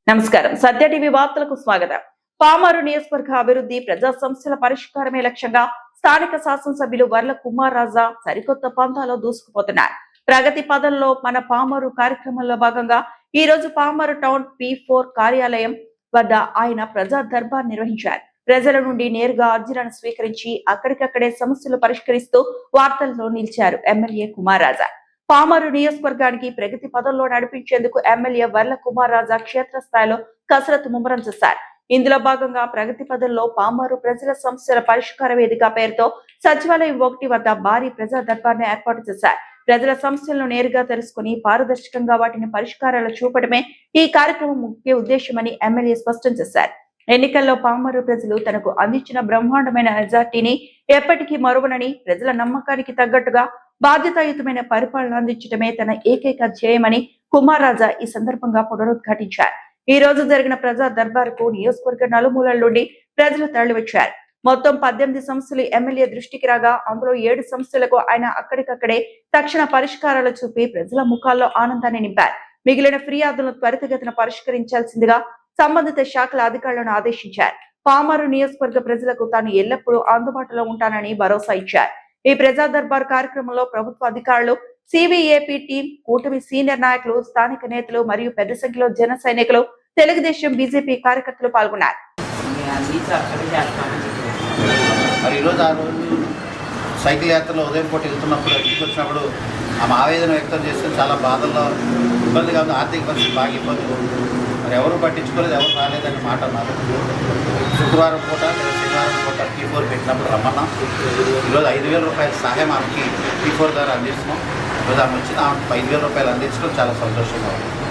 నమస్కారం. సత్య టీవీ వార్తలకు స్వాగతం. పామారు నియోజకవర్గ అభివృద్ధి ప్రజా సమస్యల పరిష్కారమే లక్ష్యంగా స్థానిక శాసనసభ్యులు వర్ల కుమార్ రాజా సరికొత్త పంథాలో దూసుకుపోతున్నారు. ప్రగతి పదంలో మన పామారు కార్యక్రమంలో భాగంగా ఈ రోజు పామారు టౌన్ P4 కార్యాలయం వద్ద ఆయన ప్రజా దర్బార్ నిర్వహించారు. ప్రజల నుండి నేరుగా అర్జీలను స్వీకరించి అక్కడికక్కడే సమస్యలు పరిష్కరిస్తూ వార్తల్లో నిలిచారు ఎమ్మెల్యే కుమార్ రాజా. పామారు నియోజకవర్గానికి ప్రగతి పదంలో నడిపించేందుకు ఎమ్మెల్యే వర్ల కుమార్ రాజా క్షేత్రస్థాయిలో కసరత్తు ముమ్మరం చేశారు. ఇందులో భాగంగా ప్రగతి పదంలో పామారు ప్రజల సమస్యల పరిష్కార వేదిక పేరుతో సచివాలయం 1 వద్ద భారీ ప్రజా దర్బార్ను ఏర్పాటు చేశారు. ప్రజల సమస్యలను నేరుగా తెలుసుకుని పారదర్శకంగా వాటిని పరిష్కారాలు చూపడమే ఈ కార్యక్రమం ముఖ్య ఉద్దేశమని ఎమ్మెల్యే స్పష్టం చేశారు. ఎన్నికల్లో పామారు ప్రజలు తనకు అందించిన బ్రహ్మాండమైన మెజార్టీని ఎప్పటికీ మరువనని, ప్రజల నమ్మకానికి తగ్గట్టుగా బాధ్యతాయుతమైన పరిపాలన అందించడమే తన ఏకైక ధ్యేయమని కుమార్ రాజా ఈ సందర్భంగా పునరుద్ఘాటించారు. ఈ రోజు జరిగిన ప్రజా దర్బారుకు నియోజకవర్గ నలుమూలల నుండి ప్రజలు తరలివచ్చారు. మొత్తం 18 సమస్యలు ఎమ్మెల్యే దృష్టికి రాగా అందులో 7 సమస్యలకు ఆయన అక్కడికక్కడే తక్షణ పరిష్కారాలు చూపి ప్రజల ముఖాల్లో ఆనందాన్ని నింపారు. మిగిలిన ఫిర్యాదులను త్వరితగతిన పరిష్కరించాల్సిందిగా సంబంధిత శాఖల అధికారులను ఆదేశించారు. పామారు నియోజకవర్గ ప్రజలకు తాను ఎల్లప్పుడూ అందుబాటులో ఉంటానని భరోసా ఇచ్చారు. ఈ ప్రజా దర్బార్ కార్యక్రమంలో ప్రభుత్వ అధికారులు, సివిఏపీ టీం, కూటమి సీనియర్ నాయకులు, స్థానిక నేతలు మరియు పెద్ద సంఖ్యలో జన సైనికులు, తెలుగుదేశం, బీజేపీ కార్యకర్తలు పాల్గొన్నారు. సైకిల్ యాత్రలో ఉదయం పూట వెళ్తున్నప్పుడు ఇంటికి వచ్చినప్పుడు ఆమె ఆవేదన వ్యక్తం చేస్తే చాలా బాధల్లో ఇబ్బందిగా ఉంది. ఆర్థిక పరిస్థితి బాగా ఇబ్బంది. మరి ఎవరు పట్టించుకోలేదు, ఎవరు రాలేదని మాట అన్నారు. శుక్రవారం పూట లేదా శనివారం పూట P4 పెట్టినప్పుడు రమ్మన్నాం. ఈరోజు 5,000 రూపాయల సహాయం ఆమెకి P4 ద్వారా అందిస్తున్నాం. ఈరోజు ఆమె వచ్చి ఆమెకు 5,000 రూపాయలు అందించడం చాలా సంతోషంగా ఉంది.